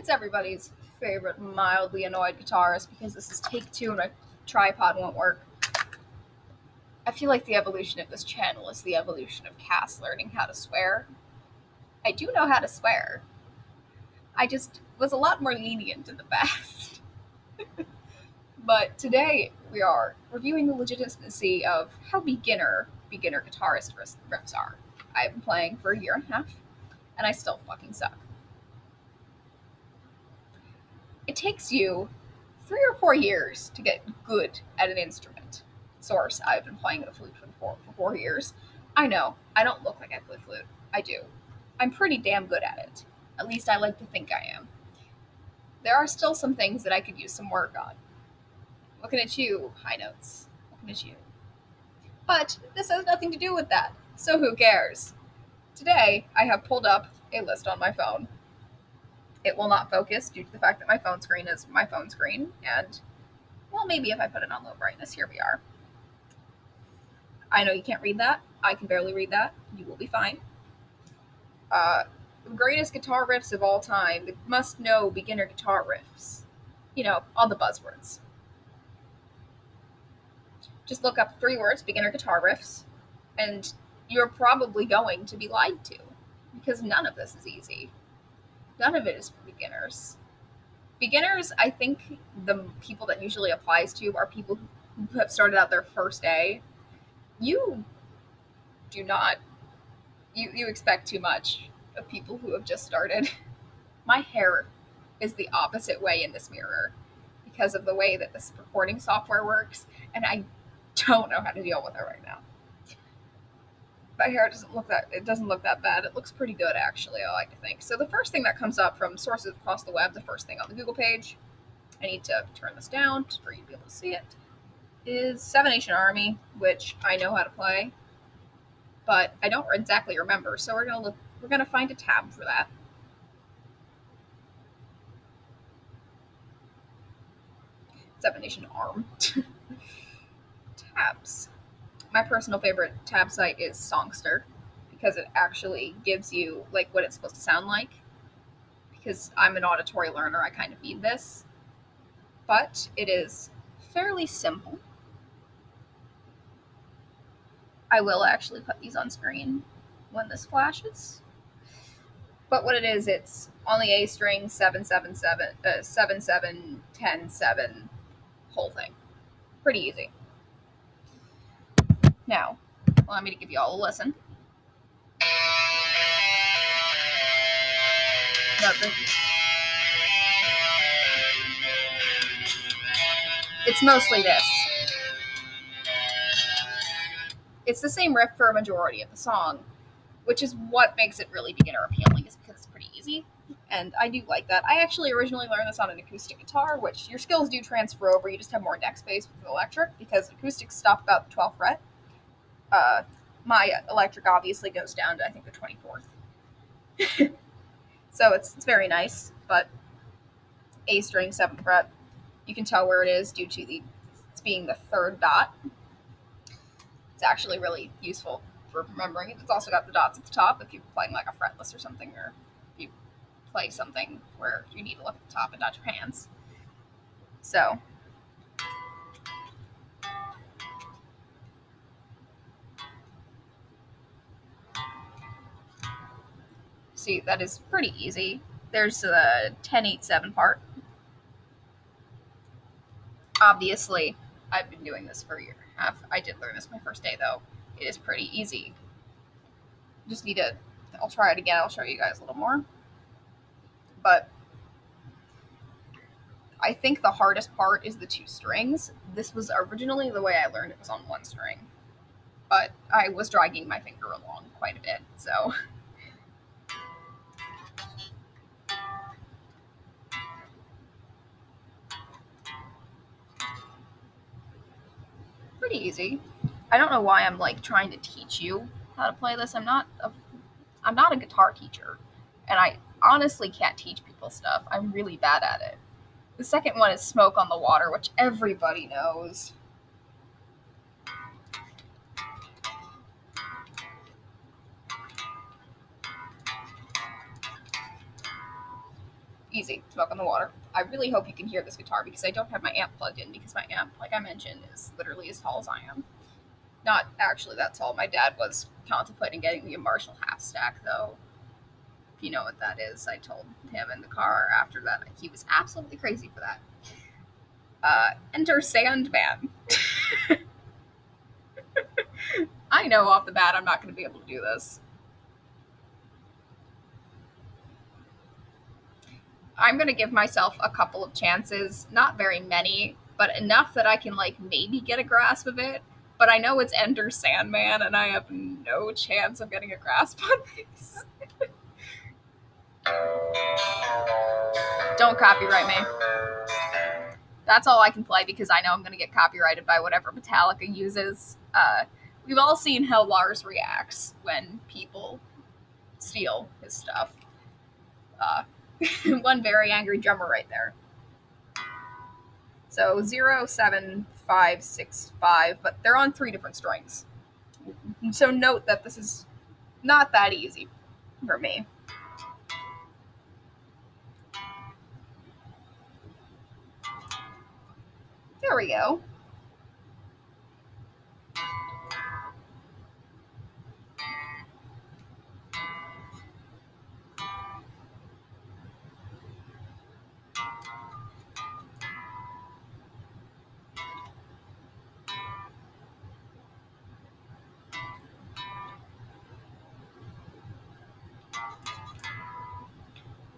It's everybody's favorite mildly annoyed guitarist because this is take two and my tripod won't work. I feel like the evolution of this channel is the evolution of Cass learning how to swear. I do know how to swear. I just was a lot more lenient in the past. But today we are reviewing the legitimacy of how beginner guitarist riffs are. I've been playing for a year and a half, and I still fucking suck. It takes you 3 or 4 years to get good at an instrument. Source, I've been playing the flute for 4 years. I know, I don't look like I play flute. I do. I'm pretty damn good at it. At least I like to think I am. There are still some things that I could use some work on. Looking at you, high notes. Looking at you. But this has nothing to do with that, so who cares? Today, I have pulled up a list on my phone. It will not focus due to the fact that my phone screen is my phone screen, and, well, maybe if I put it on low brightness, here we are. I know you can't read that. I can barely read that. You will be fine. Greatest guitar riffs of all time. The must-know beginner guitar riffs. You know, all the buzzwords. Just look up 3 words, beginner guitar riffs, and you're probably going to be lied to, because none of this is easy. None of it is for beginners. Beginners, I think the people that usually applies to are people who have started out their first day. You do not, you expect too much of people who have just started. My hair is the opposite way in this mirror because of the way that this recording software works, and I don't know how to deal with it right now. My hair doesn't look that bad. It looks pretty good, actually, I like to think. So the first thing that comes up from sources across the web, the first thing on the Google page, I need to turn this down for you to be able to see it, is Seven Nation Army, which I know how to play, but I don't exactly remember. So we're gonna find a tab for that. Seven Nation Arm. Tabs. My personal favorite tab site is Songster because it actually gives you like what it's supposed to sound like. Because I'm an auditory learner, I kind of need this. But it is fairly simple. I will actually put these on screen when this flashes. But what it is, it's on the A string, 7-7-7, 7-7-10-7, whole thing. Pretty easy. Now, allow me to give you all a listen. It's mostly this. It's the same riff for a majority of the song, which is what makes it really beginner appealing, is because it's pretty easy. And I do like that. I actually originally learned this on an acoustic guitar, which your skills do transfer over. You just have more neck space with the electric, because acoustics stop about the 12th fret. My electric obviously goes down to, I think, the 24th. So it's very nice, but A string, 7th fret. You can tell where it is due to it's being the 3rd dot. It's actually really useful for remembering it. It's also got the dots at the top if you're playing like a fretless or something, or if you play something where you need to look at the top and not your hands. So, see, that is pretty easy. There's the 10-8-7 part. Obviously, I've been doing this for a year and a half. I did learn this my first day, though. It is pretty easy. Just need to, I'll try it again. I'll show you guys a little more. But I think the hardest part is the 2 strings. This was originally the way I learned it was on 1 string. But I was dragging my finger along quite a bit, so. Pretty easy. I don't know why I'm like trying to teach you how to play this. I'm not a guitar teacher, and I honestly can't teach people stuff. I'm really bad at it. The second one is Smoke on the Water, which everybody knows. Easy. Smoke on the water. I really hope you can hear this guitar because I don't have my amp plugged in because my amp, like I mentioned, is literally as tall as I am. Not actually that tall. My dad was contemplating getting me a Marshall half stack, though. If you know what that is, I told him in the car after that. He was absolutely crazy for that. Enter Sandman. I know off the bat I'm not going to be able to do this. I'm going to give myself a couple of chances, not very many, but enough that I can like maybe get a grasp of it. But I know it's Enter Sandman, and I have no chance of getting a grasp on this. Don't copyright me. That's all I can play because I know I'm going to get copyrighted by whatever Metallica uses. We've all seen how Lars reacts when people steal his stuff. One very angry drummer right there. So 0, 7, 5, 6, 5, but they're on 3 different strings. So note that this is not that easy for me. There we go.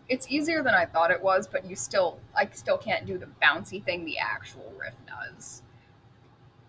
It's easier than I thought it was, but I still can't do the bouncy thing the actual riff does.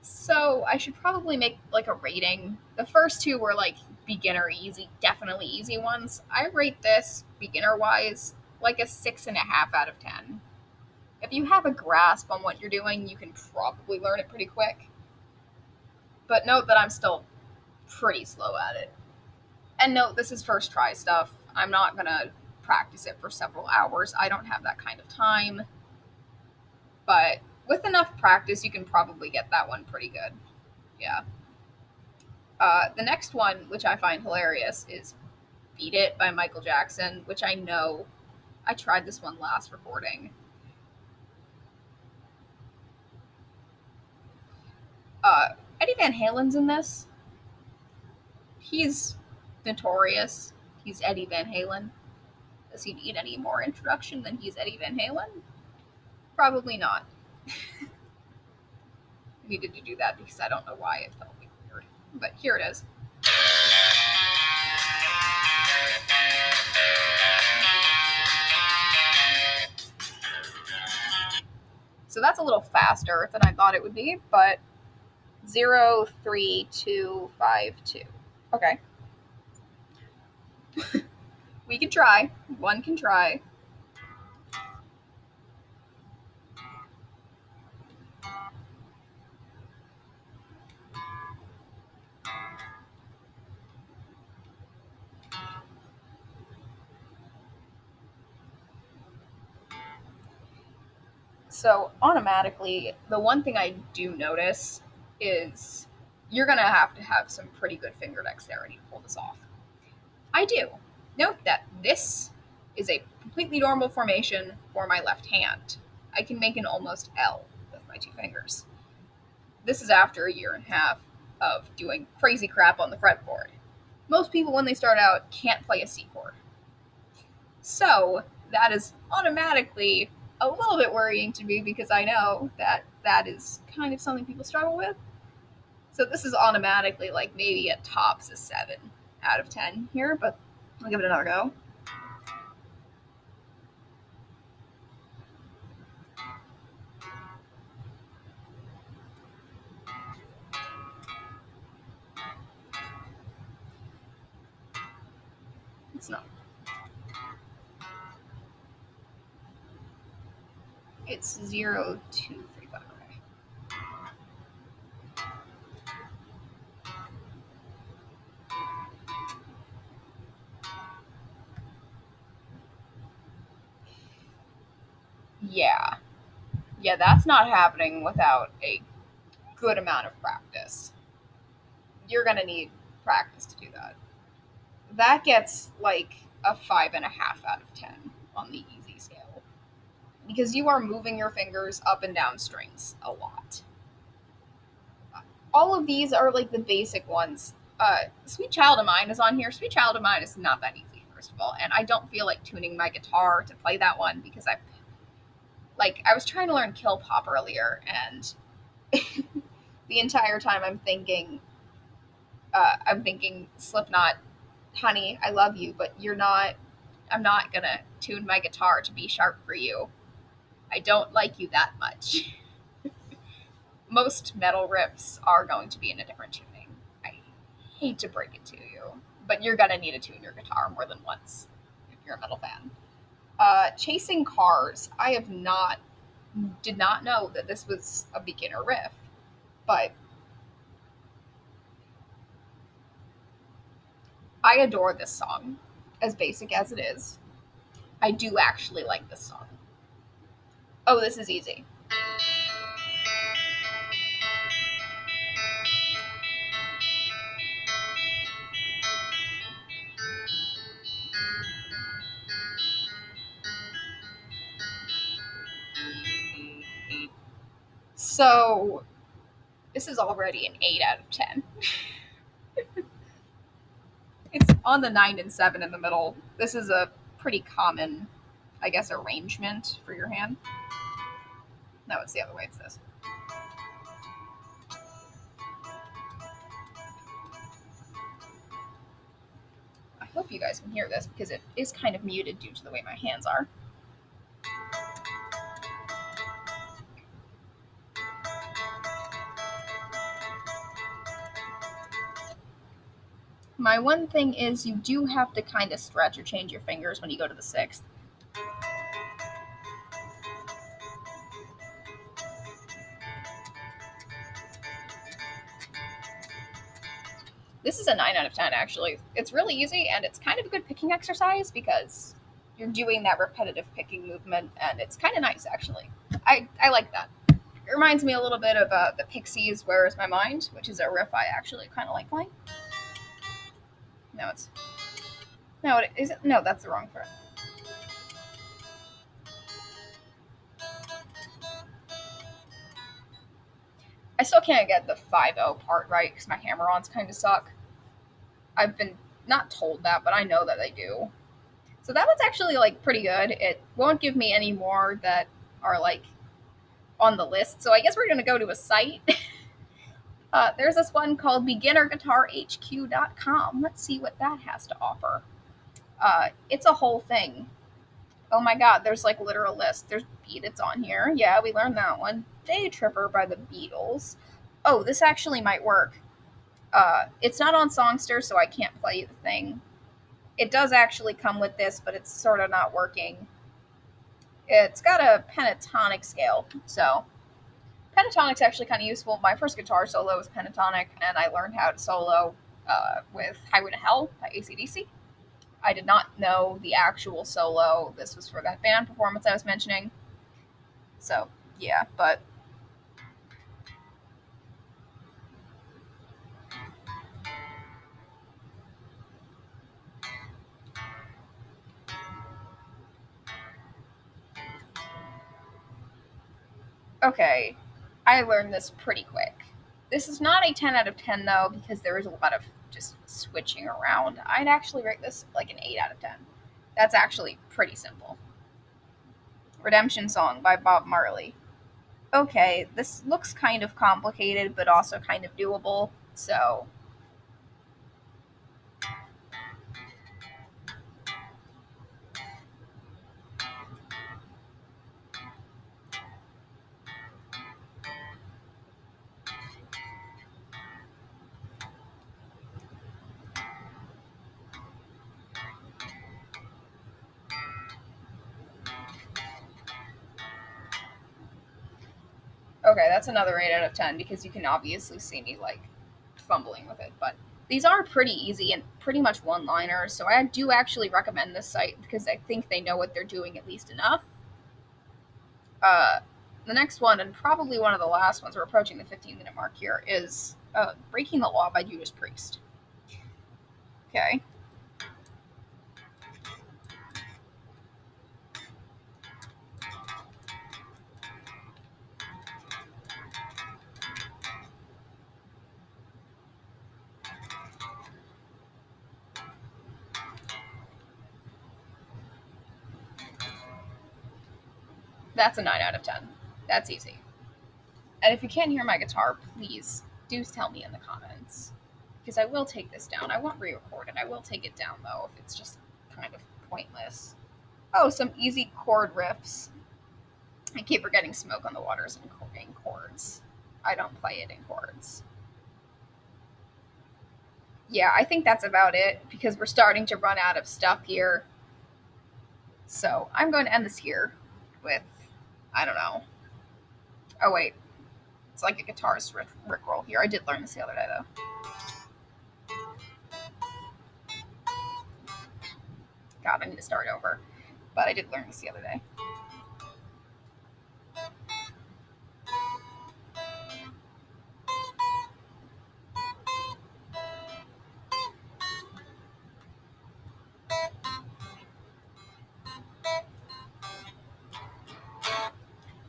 So I should probably make like a rating. The first 2 were like beginner easy, definitely easy ones. I rate this beginner wise like a 6.5 out of 10. If you have a grasp on what you're doing, you can probably learn it pretty quick. But note that I'm still pretty slow at it. And note this is first try stuff. I'm not gonna practice it for several hours. I don't have that kind of time. But with enough practice, you can probably get that one pretty good. Yeah. The next one, which I find hilarious, is Beat It by Michael Jackson, which I know I tried this one last recording. Eddie Van Halen's in this. He's notorious. He's Eddie Van Halen. Does he need any more introduction than he's Eddie Van Halen? Probably not. I needed to do that because I don't know why it felt weird. But here it is. So that's a little faster than I thought it would be, but 0, 3, 2, 5, 2. Okay. We can try. One can try. So automatically, the one thing I do notice is you're going to have some pretty good finger dexterity to pull this off. I do. Note that this is a completely normal formation for my left hand. I can make an almost L with my 2 fingers. This is after a year and a half of doing crazy crap on the fretboard. Most people, when they start out, can't play a C chord. So that is automatically a little bit worrying to me because I know that that is kind of something people struggle with. So this is automatically like maybe at tops a 7 out of 10 here, but I'll give it another go. It's not. It's 0, 2, 3, 5. Okay. Yeah. Yeah, that's not happening without a good amount of practice. You're going to need practice to do that. That gets like a 5.5 out of 10 on the easy scale. because you are moving your fingers up and down strings a lot. All of these are like the basic ones. Sweet Child of Mine is on here. Sweet Child of Mine is not that easy, first of all, and I don't feel like tuning my guitar to play that one because I was trying to learn Kill Pop earlier, and the entire time I'm thinking Slipknot, honey, I love you, but I'm not gonna tune my guitar to be sharp for you. I don't like you that much. Most metal riffs are going to be in a different tuning. I hate to break it to you, but you're gonna need to tune your guitar more than once if you're a metal fan. Chasing Cars, did not know that this was a beginner riff, but I adore this song, as basic as it is. I do actually like this song. Oh, this is easy. So, this is already an 8 out of 10. It's on the 9 and 7 in the middle. This is a pretty common, I guess, arrangement for your hand. No, it's the other way. It's this. I hope you guys can hear this because it is kind of muted due to the way my hands are. My one thing is you do have to kind of stretch or change your fingers when you go to the 6th. This is a 9 out of 10, actually. It's really easy, and it's kind of a good picking exercise because you're doing that repetitive picking movement, and it's kind of nice, actually. I like that. It reminds me a little bit of the Pixies' Where Is My Mind, which is a riff I actually kind of like playing. No, it's... No, it isn't. No, that's the wrong fret. I still can't get the 5-0 part right because my hammer-ons kind of suck. I've been not told that, but I know that they do. So that one's actually like pretty good. It won't give me any more that are like on the list. So I guess we're gonna go to a site. There's this one called beginnerguitarhq.com. Let's see what that has to offer. It's a whole thing. Oh my god, there's like literal lists. There's Beat It's on here. Yeah, we learned that one. Day Tripper by the Beatles. Oh, this actually might work. It's not on Songster, so I can't play the thing. It does actually come with this, but it's sort of not working. It's got a pentatonic scale, so pentatonic's actually kind of useful. My first guitar solo was pentatonic, and I learned how to solo with Highway to Hell by AC/DC. I did not know the actual solo. This was for that band performance I was mentioning. So, yeah, but... Okay, I learned this pretty quick. This is not a 10 out of 10, though, because there is a lot of just switching around. I'd actually rate this like an 8 out of 10. That's actually pretty simple. Redemption Song by Bob Marley. Okay, this looks kind of complicated, but also kind of doable, so... Okay, that's another 8 out of 10 because you can obviously see me like fumbling with it. But these are pretty easy and pretty much one-liners, so I do actually recommend this site because I think they know what they're doing at least enough. The next one, and probably one of the last ones, we're approaching the 15-minute mark here, is Breaking the Law by Judas Priest. Okay. That's a 9 out of 10. That's easy. And if you can't hear my guitar, please do tell me in the comments. Because I will take this down. I won't re-record it. I will take it down, though, if it's just kind of pointless. Oh, some easy chord riffs. I keep forgetting Smoke on the Waters in chords. I don't play it in chords. Yeah, I think that's about it, because we're starting to run out of stuff here. So I'm going to end this here with, I don't know. Oh, wait. It's like a guitarist rickroll here. I did learn this the other day, though. God, I need to start over. But I did learn this the other day.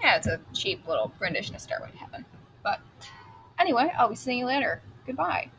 Yeah, it's a cheap little rendition of Stairway to Heaven. But anyway, I'll be seeing you later. Goodbye.